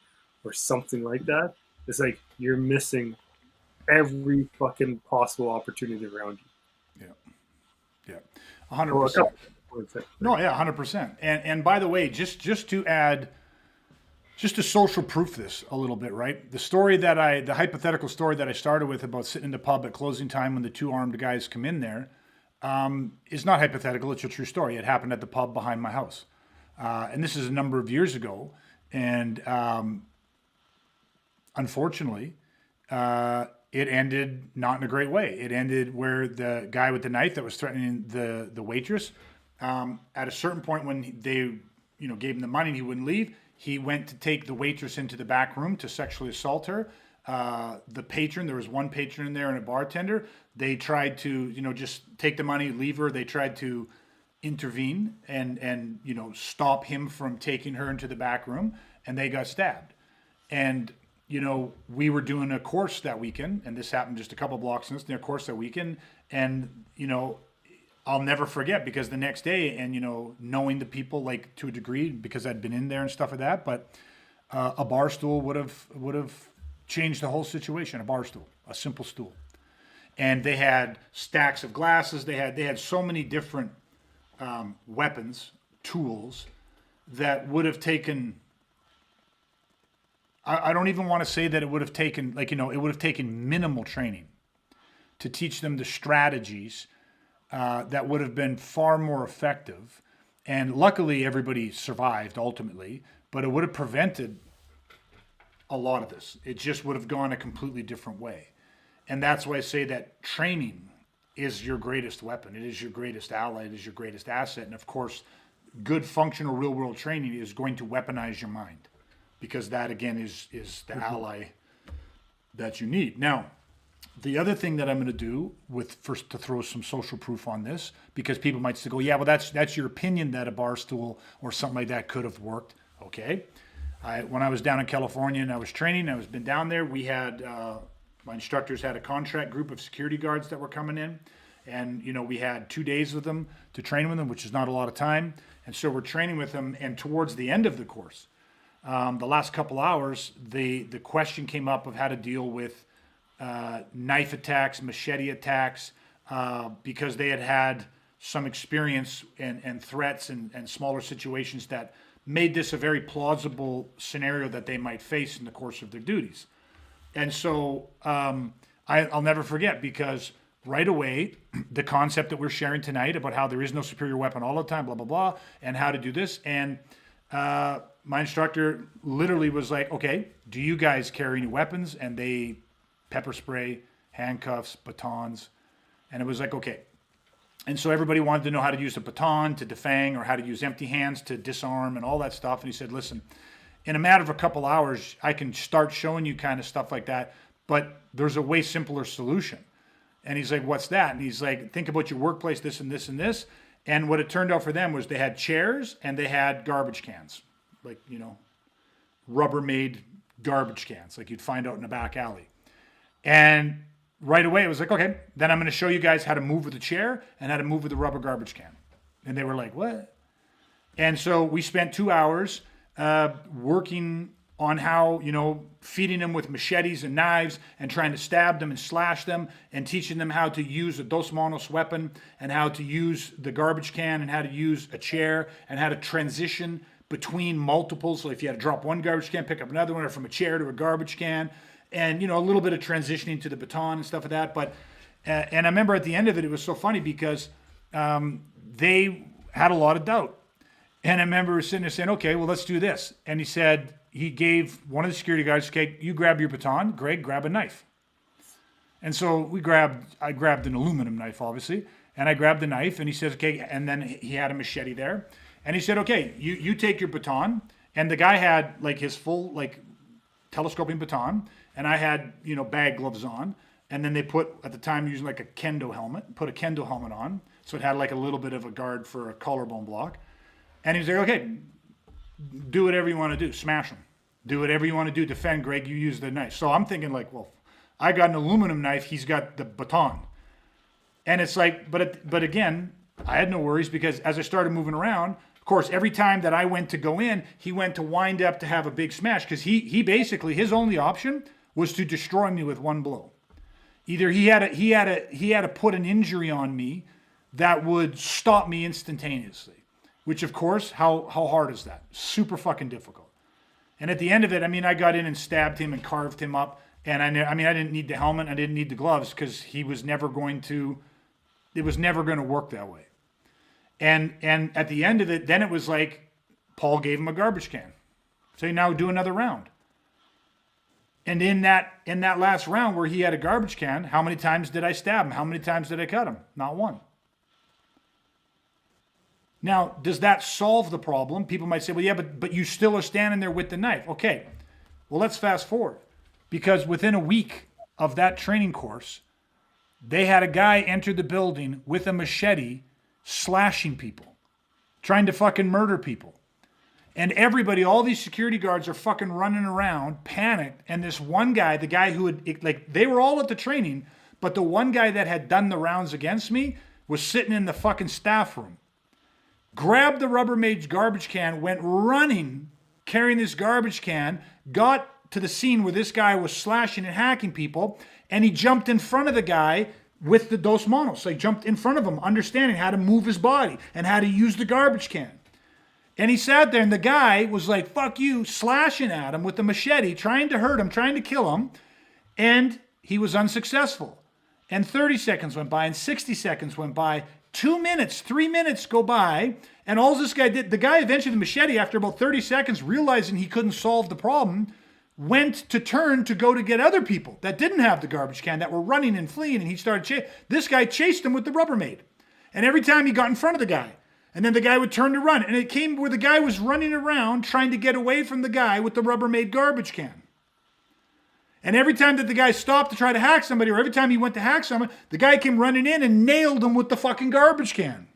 or something like that, it's like you're missing every fucking possible opportunity around you. Yeah. 100%. No, yeah, 100%. And by the way, just to add, just to social proof this a little bit, right? The hypothetical story that I started with about sitting in the pub at closing time when the two armed guys come in there is not hypothetical. It's a true story. It happened at the pub behind my house. And this is a number of years ago. And unfortunately, it ended not in a great way. It ended where the guy with the knife that was threatening the waitress, at a certain point when they gave him the money and he wouldn't leave, he went to take the waitress into the back room to sexually assault her. The patron, there was one patron in there and a bartender. They tried to, just take the money, leave her. They tried to intervene and stop him from taking her into the back room, and they got stabbed. And, we were doing a course that weekend, and this happened just a couple blocks from us, their course that weekend. And, I'll never forget because the next day and, knowing the people like to a degree because I'd been in there and stuff like that. But a bar stool would have changed the whole situation. A bar stool, a simple stool, and they had stacks of glasses. They had so many different weapons, tools that would have taken. I don't even want to say that it would have taken, it would have taken minimal training to teach them the strategies that would have been far more effective. And luckily, everybody survived ultimately, but it would have prevented a lot of this. It just would have gone a completely different way. And that's why I say that training is your greatest weapon. It is your greatest ally. It is your greatest asset. And of course, good functional real world training is going to weaponize your mind, because that again is the ally that you need. Now, the other thing that I'm going to do first to throw some social proof on this, because people might still go, yeah, well, that's your opinion that a bar stool or something like that could have worked. Okay. When I was down in California and I was training, I was been down there. We had, my instructors had a contract group of security guards that were coming in. And, we had 2 days with them to train with them, which is not a lot of time. And so we're training with them. And towards the end of the course, the last couple hours, the question came up of how to deal with knife attacks, machete attacks, because they had some experience and threats and smaller situations that made this a very plausible scenario that they might face in the course of their duties. And so I'll never forget, because right away, the concept that we're sharing tonight about how there is no superior weapon all the time, blah, blah, blah, and how to do this. And my instructor literally was like, okay, do you guys carry any weapons? And they pepper spray, handcuffs, batons. And it was like, okay. And so everybody wanted to know how to use a baton to defang, or how to use empty hands to disarm and all that stuff. And he said, listen, in a matter of a couple hours, I can start showing you kind of stuff like that, but there's a way simpler solution. And he's like, what's that? And he's like, think about your workplace, this and this and this. And what it turned out for them was they had chairs and they had garbage cans, like, Rubbermaid garbage cans, like you'd find out in a back alley. And right away, it was like, okay, then I'm going to show you guys how to move with the chair and how to move with the rubber garbage can. And they were like, what? And so we spent 2 hours working on how, feeding them with machetes and knives and trying to stab them and slash them, and teaching them how to use a Dos Manos weapon and how to use the garbage can and how to use a chair and how to transition between multiples. So if you had to drop one garbage can, pick up another one, or from a chair to a garbage can, and, a little bit of transitioning to the baton and stuff like that. But, and I remember at the end of it, it was so funny because they had a lot of doubt. And I remember sitting there saying, okay, well, let's do this. And he gave one of the security guards, okay, you grab your baton, Greg, grab a knife. And so I grabbed an aluminum knife, obviously, and I grabbed the knife, and he says, okay, and then he had a machete there. And he said, okay, you take your baton. And the guy had like his full, telescoping baton, and I had, bag gloves on. And then they put, at the time, using like a kendo helmet, put a kendo helmet on. So it had like a little bit of a guard for a collarbone block. And he was like, okay, do whatever you want to do. Smash him. Do whatever you want to do. Defend, Greg. You use the knife. So I'm thinking like, well, I got an aluminum knife. He's got the baton. And it's like, but again, I had no worries, because as I started moving around, of course, every time that I went to go in, he went to wind up to have a big smash, because he basically, his only option was to destroy me with one blow. Either he had to put an injury on me that would stop me instantaneously. Which, of course, how hard is that? Super fucking difficult. And at the end of it, I got in and stabbed him and carved him up. And I didn't need the helmet. I didn't need the gloves, because it was never going to work that way. And at the end of it, then it was like, Paul gave him a garbage can. So now do another round. And in that last round where he had a garbage can, how many times did I stab him? How many times did I cut him? Not one. Now, does that solve the problem? People might say, well, yeah, but you still are standing there with the knife. Okay, well, let's fast forward. Because within a week of that training course, they had a guy enter the building with a machete, slashing people, trying to fucking murder people. And everybody, all these security guards are fucking running around, panicked. And this one guy, the guy who had, they were all at the training, but the one guy that had done the rounds against me was sitting in the fucking staff room. Grabbed the Rubbermaid's garbage can, went running carrying this garbage can, got to the scene where this guy was slashing and hacking people, and he jumped in front of the guy with the Dos Manos. So he jumped in front of him, understanding how to move his body and how to use the garbage can. And he sat there, and the guy was like, fuck you, slashing at him with the machete, trying to hurt him, trying to kill him. And he was unsuccessful. And 30 seconds went by, and 60 seconds went by. 2 minutes, 3 minutes go by. And all this guy did, the guy eventually, the machete, after about 30 seconds, realizing he couldn't solve the problem, went to turn to go to get other people that didn't have the garbage can, that were running and fleeing. And he started this guy chased him with the Rubbermaid. And every time he got in front of the guy, and then the guy would turn to run. And it came where the guy was running around trying to get away from the guy with the Rubbermaid garbage can. And every time that the guy stopped to try to hack somebody, or every time he went to hack someone, the guy came running in and nailed him with the fucking garbage can.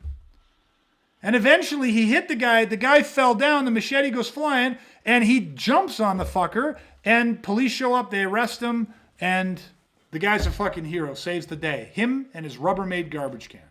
And eventually he hit the guy fell down, the machete goes flying, and he jumps on the fucker, and police show up, they arrest him, and the guy's a fucking hero, saves the day. Him and his Rubbermaid garbage can.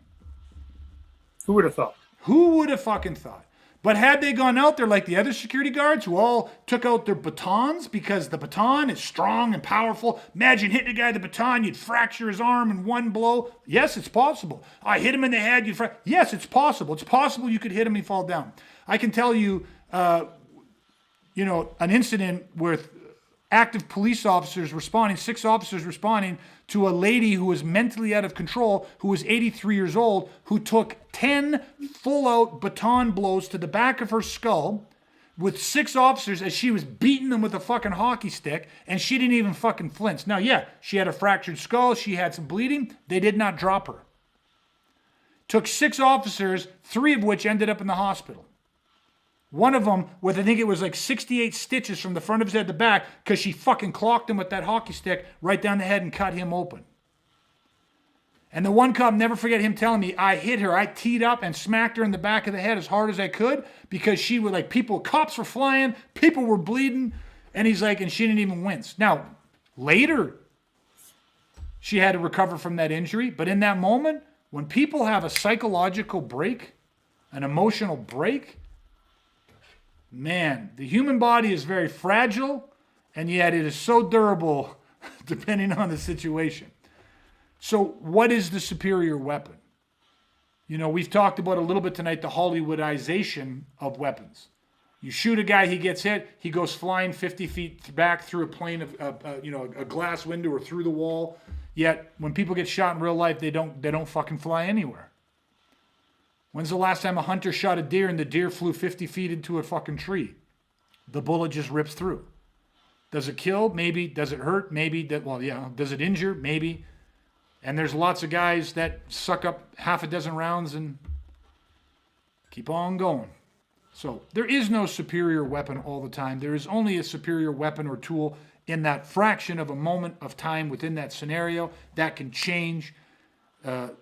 Who would have thought? Who would have fucking thought? But had they gone out there like the other security guards who all took out their batons because the baton is strong and powerful. Imagine hitting a guy with a baton, you'd fracture his arm in one blow. Yes, it's possible. I hit him in the head, yes, it's possible. It's possible you could hit him and fall down. I can tell you, an incident with active police officers responding, 6 officers responding to a lady who was mentally out of control, who was 83 years old, who took 10 full-out baton blows to the back of her skull with 6 officers as she was beating them with a fucking hockey stick, and she didn't even fucking flinch. Now, yeah, she had a fractured skull, she had some bleeding. They did not drop her. Took 6 officers, 3 of which ended up in the hospital. One of them with, I think it was like 68 stitches from the front of his head to the back because she fucking clocked him with that hockey stick right down the head and cut him open. And the one cop, never forget him telling me, I hit her, I teed up and smacked her in the back of the head as hard as I could because she was like, cops were flying, people were bleeding, and he's like, and she didn't even wince. Now, later, she had to recover from that injury, but in that moment, when people have a psychological break, an emotional break, man, the human body is very fragile, and yet it is so durable depending on the situation. So what is the superior weapon? We've talked about a little bit tonight the Hollywoodization of weapons. You shoot a guy, he gets hit, he goes flying 50 feet back through a plane of, a glass window or through the wall. Yet when people get shot in real life, they don't fucking fly anywhere. When's the last time a hunter shot a deer and the deer flew 50 feet into a fucking tree? The bullet just rips through. Does it kill? Maybe. Does it hurt? Maybe. Does it injure? Maybe. And there's lots of guys that suck up half a dozen rounds and keep on going. So there is no superior weapon all the time. There is only a superior weapon or tool in that fraction of a moment of time within that scenario that can change.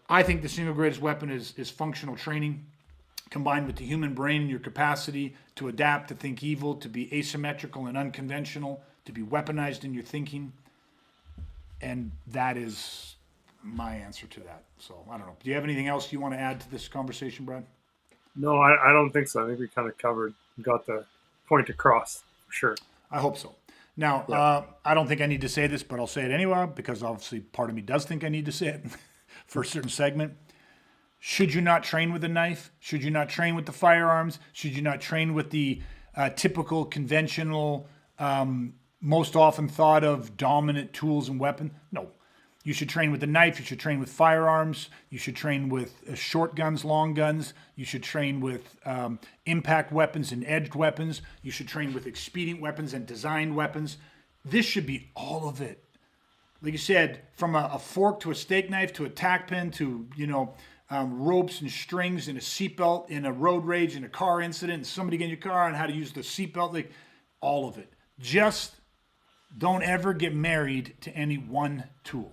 I think the single greatest weapon is functional training, combined with the human brain and your capacity to adapt, to think evil, to be asymmetrical and unconventional, to be weaponized in your thinking. And that is my answer to that. So, I don't know. Do you have anything else you want to add to this conversation, Brad? No, I don't think so. I think we kind of got the point across, for sure. I hope so. Now, I don't think I need to say this, but I'll say it anyway, because obviously part of me does think I need to say it for a certain segment. Should you not train with a knife? Should you not train with the firearms? Should you not train with the typical, conventional, most often thought of dominant tools and weapons? No. You should train with the knife. You should train with firearms. You should train with short guns, long guns. You should train with impact weapons and edged weapons. You should train with expedient weapons and designed weapons. This should be all of it. Like you said, from a fork to a steak knife to a tack pin to, ropes and strings and a seatbelt in a road rage in a car incident and somebody get in your car and how to use the seatbelt, like all of it. Just don't ever get married to any one tool.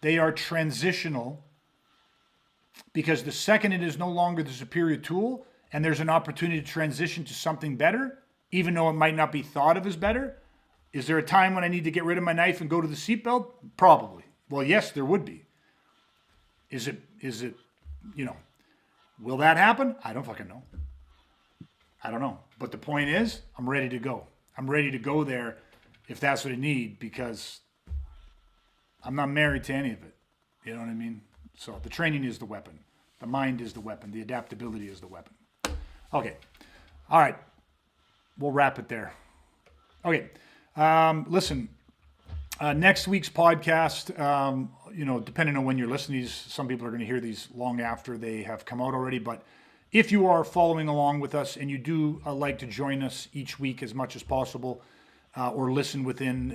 They are transitional because the second it is no longer the superior tool and there's an opportunity to transition to something better, even though it might not be thought of as better. Is there a time when I need to get rid of my knife and go to the seatbelt? Probably. Well, yes, there would be. Is it, will that happen? I don't fucking know. I don't know. But the point is, I'm ready to go. I'm ready to go there if that's what I need, because I'm not married to any of it. You know what I mean? So the training is the weapon. The mind is the weapon. The adaptability is the weapon. Okay. All right. We'll wrap it there. Okay. Listen, next week's podcast, depending on when you're listening, some people are going to hear these long after they have come out already. But if you are following along with us and you do like to join us each week as much as possible, or listen within,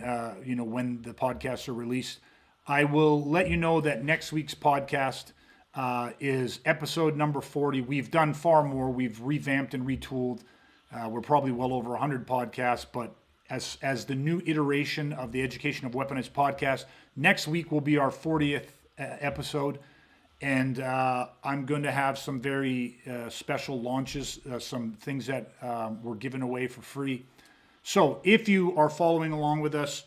when the podcasts are released, I will let you know that next week's podcast is episode number 40. We've done far more. We've revamped and retooled. We're probably well over 100 podcasts, but as the new iteration of the Education of Weaponized podcast, next week will be our 40th episode. And I'm going to have some very special launches, some things that we're giving away for free. So if you are following along with us,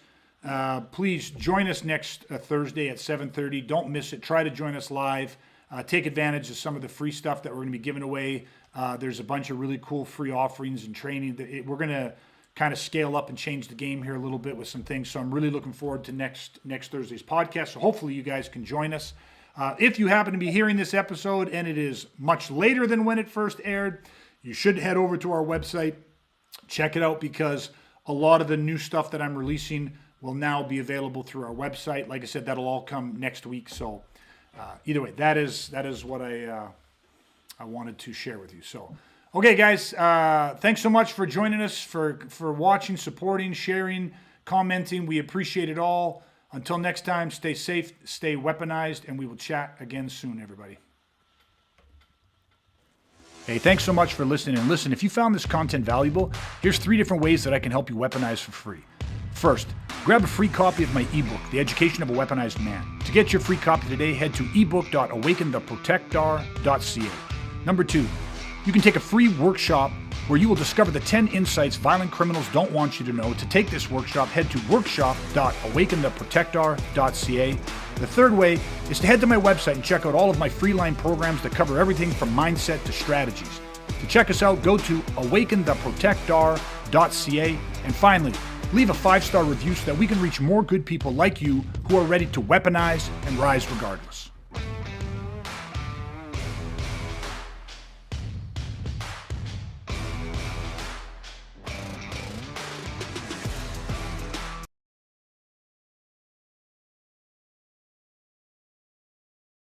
please join us next Thursday at 7:30. Don't miss it. Try to join us live. Take advantage of some of the free stuff that we're going to be giving away. There's a bunch of really cool free offerings and training. We're going to kind of scale up and change the game here a little bit with some things. So I'm really looking forward to next Thursday's podcast. So hopefully you guys can join us. If you happen to be hearing this episode and it is much later than when it first aired, you should head over to our website, check it out, because a lot of the new stuff that I'm releasing will now be available through our website. Like I said, that'll all come next week. So either way, that is what I wanted to share with you. So, okay, guys, thanks so much for joining us, for watching, supporting, sharing, commenting. We appreciate it all. Until next time, stay safe, stay weaponized, and we will chat again soon, everybody. Hey, thanks so much for listening. And listen, if you found this content valuable, here's 3 different ways that I can help you weaponize for free. First, grab a free copy of my ebook, The Education of a Weaponized Man. To get your free copy today, head to ebook.awakentheprotectar.ca. Number 2, you can take a free workshop where you will discover the 10 insights violent criminals don't want you to know. To take this workshop, head to workshop.awakentheprotectar.ca. The third way is to head to my website and check out all of my freeline programs that cover everything from mindset to strategies. To check us out, go to awakentheprotectar.ca. And finally, leave a 5-star review so that we can reach more good people like you who are ready to weaponize and rise regardless.